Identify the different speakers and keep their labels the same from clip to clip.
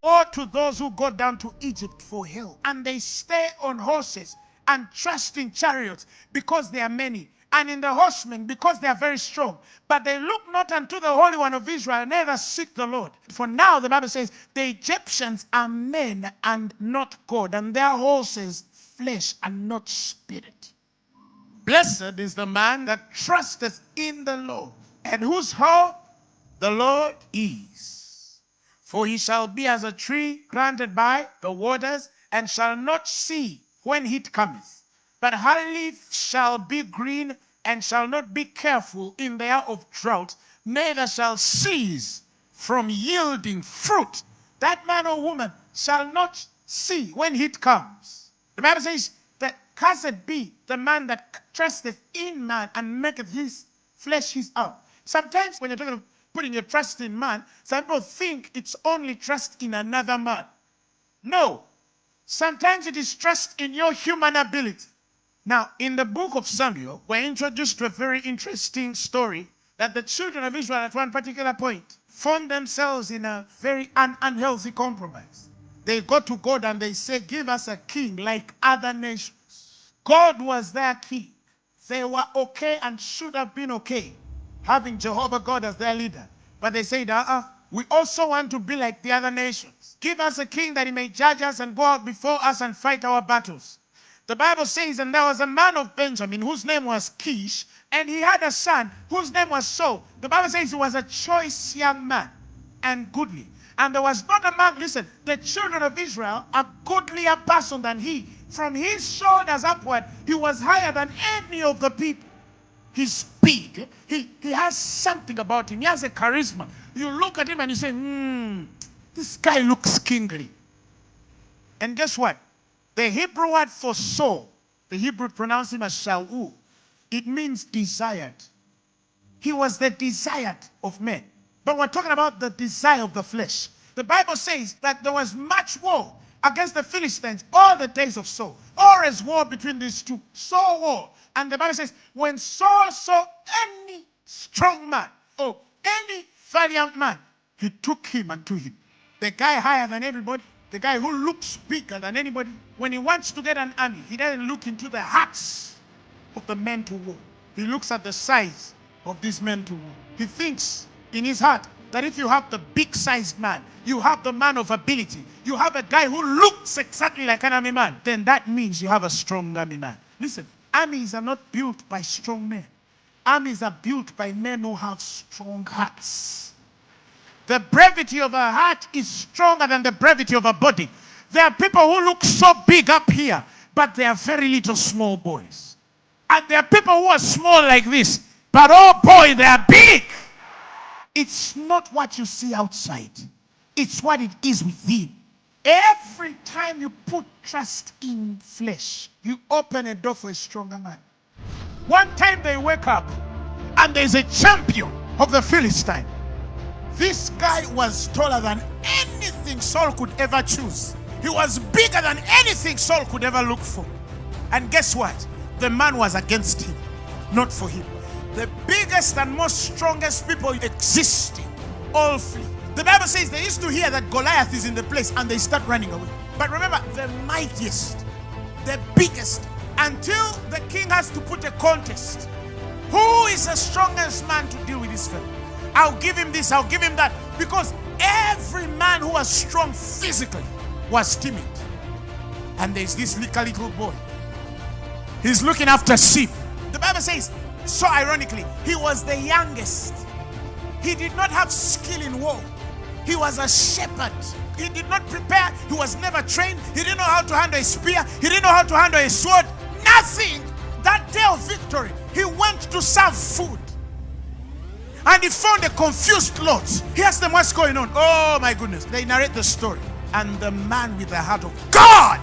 Speaker 1: Woe to those who go down to Egypt for help, and they stay on horses and trust in chariots because they are many, and in the horsemen because they are very strong. But they look not unto the Holy One of Israel, neither seek the Lord. For now the Bible says, the Egyptians are men and not God, and their horses flesh and not spirit. Blessed is the man that trusteth in the Lord, and whose hope the Lord is. For he shall be as a tree planted by the waters, and shall not see when heat cometh. But her leaf shall be green, and shall not be careful in the hour of drought, neither shall cease from yielding fruit. That man or woman shall not see when heat comes. The Bible says that cursed be the man that trusteth in man, and maketh his flesh his arm. Sometimes when you're talking of putting your trust in man, some people think it's only trust in another man. No. Sometimes it is trust in your human ability. Now, in the book of Samuel, we're introduced to a very interesting story that the children of Israel at one particular point found themselves in a very unhealthy compromise. They go to God and they say, give us a king like other nations. God was their king. They were okay and should have been okay having Jehovah God as their leader. But they said, we also want to be like the other nations. Give us a king that he may judge us and go out before us and fight our battles. The Bible says, and there was a man of Benjamin whose name was Kish, and he had a son whose name was Saul. The Bible says he was a choice young man and goodly. And there was not among, listen, the children of Israel a goodlier person than he. From his shoulders upward, he was higher than any of the people. He's big. He has something about him. He has a charisma. You look at him and you say, this guy looks kingly. And guess what? The Hebrew word for Saul, the Hebrew pronounce him as Shaul. It means desired. He was the desired of men. But we're talking about the desire of the flesh. The Bible says that there was much war against the Philistines all the days of Saul. Always war between these two. Saul war. And the Bible says, when Saul saw any strong man or any valiant man, he took him and to him. The guy higher than everybody, the guy who looks bigger than anybody, when he wants to get an army, he doesn't look into the hearts of the men to war. He looks at the size of these men to war. He thinks in his heart that if you have the big-sized man, you have the man of ability, you have a guy who looks exactly like an army man, then that means you have a strong army man. Listen, armies are not built by strong men. Armies are built by men who have strong hearts. The brevity of a heart is stronger than the brevity of a body. There are people who look so big up here, but they are very little small boys. And there are people who are small like this, but oh boy, they are big. It's not what you see outside. It's what it is within. Every time you put trust in flesh, you open a door for a stronger man. One time they wake up and there's a champion of the Philistine. This guy was taller than anything Saul could ever choose. He was bigger than anything Saul could ever look for. And guess what? The man was against him, not for him. The biggest and most strongest people existing all flee. The Bible says they used to hear that Goliath is in the place and they start running away. But remember, the mightiest, the biggest, until the king has to put a contest. Who is the strongest man to deal with this fellow? I'll give him this, I'll give him that. Because every man who was strong physically was timid. And there's this little boy. He's looking after sheep. The Bible says, so ironically, he was the youngest. He did not have skill in war. He was a shepherd. He did not prepare. He was never trained. He didn't know how to handle a spear. He didn't know how to handle a sword. Nothing. That day of victory, he went to serve food. And he found a confused lot. He asked them what's going on. Oh my goodness. They narrate the story. And the man with the heart of God,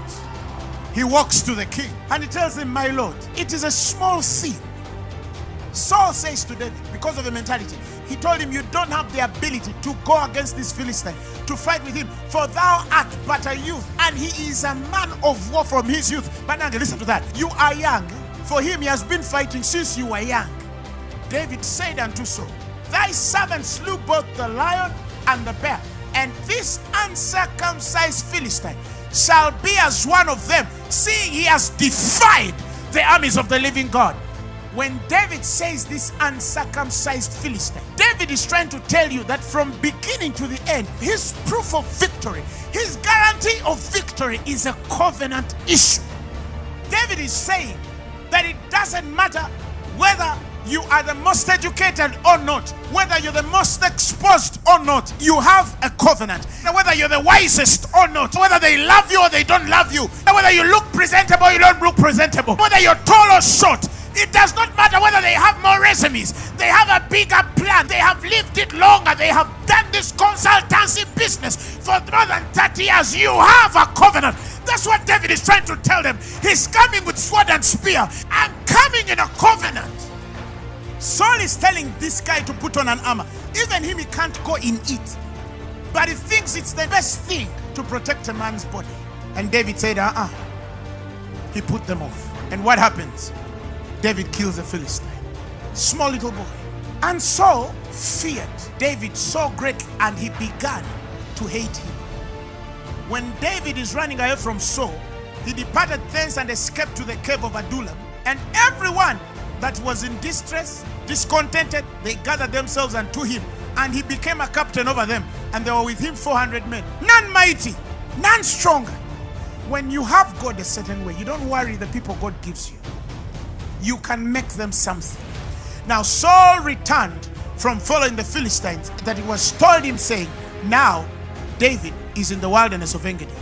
Speaker 1: he walks to the king and he tells him, my lord, it is a small thing. Saul says to David, because of the mentality, he told him, you don't have the ability to go against this Philistine, to fight with him, for thou art but a youth, and he is a man of war from his youth. But now listen to that. You are young. For him, he has been fighting since you were young. David said unto Saul, thy servant slew both the lion and the bear, And this uncircumcised Philistine shall be as one of them, seeing he has defied the armies of the living God. When David says this uncircumcised Philistine, David is trying to tell you that from beginning to the end, his proof of victory, his guarantee of victory is a covenant issue. David is saying that it doesn't matter whether you are the most educated or not, whether you're the most exposed or not, you have a covenant. Whether you're the wisest or not, whether they love you or they don't love you, whether you look presentable or you don't look presentable, whether you're tall or short, it does not matter whether they have more resumes, they have a bigger plan, they have lived it longer, they have done this consultancy business for more than 30 years, you have a covenant. That's what David is trying to tell them. He's coming with sword and spear. I'm coming in a covenant. Saul is telling this guy to put on an armor. Even him, he can't go in it. But he thinks it's the best thing to protect a man's body. And David said, He put them off. And what happens? David kills a Philistine. Small little boy. And Saul feared David so great, and he began to hate him. When David is running away from Saul, he departed thence and escaped to the cave of Adullam. And everyone that was in distress, discontented, they gathered themselves unto him, and he became a captain over them. And there were with him 400 men, none mighty, none stronger. When you have God a certain way, you don't worry the people God gives you. You can make them something. Now Saul returned from following the Philistines, that it was told him, saying, now David is in the wilderness of Engedi.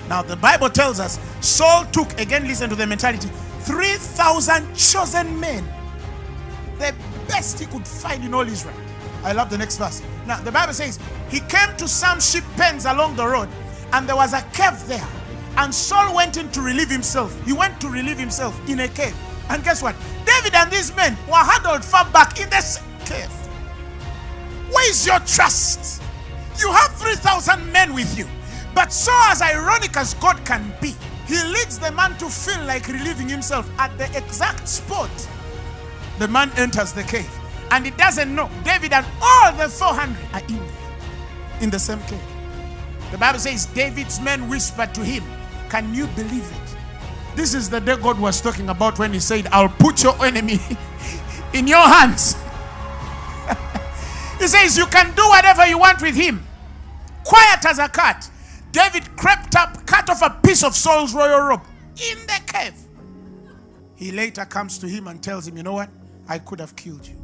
Speaker 1: Now the Bible tells us Saul took, again listen to the mentality, 3,000 chosen men, the best he could find in all Israel. I love the next verse. Now the Bible says he came to some sheep pens along the road, and there was a cave there, and Saul went in to relieve himself. He went to relieve himself in a cave. And guess what? David and these men were huddled far back in this cave. Where is your trust? You have 3,000 men with you. But so as ironic as God can be, he leads the man to feel like relieving himself at the exact spot. The man enters the cave, and he doesn't know David and all the 400 are in there, in the same cave. The Bible says David's men whispered to him, can you believe it? This is the day God was talking about when he said, I'll put your enemy in your hands. He says you can do whatever you want with him. Quiet as a cat, David crept up, cut off a piece of Saul's royal robe in the cave. He later comes to him and tells him, you know what? I could have killed you.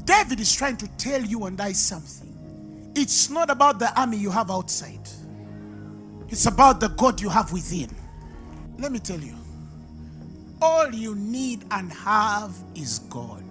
Speaker 1: David is trying to tell you and I something. It's not about the army you have outside. It's about the God you have within. Let me tell you, all you need and have is God.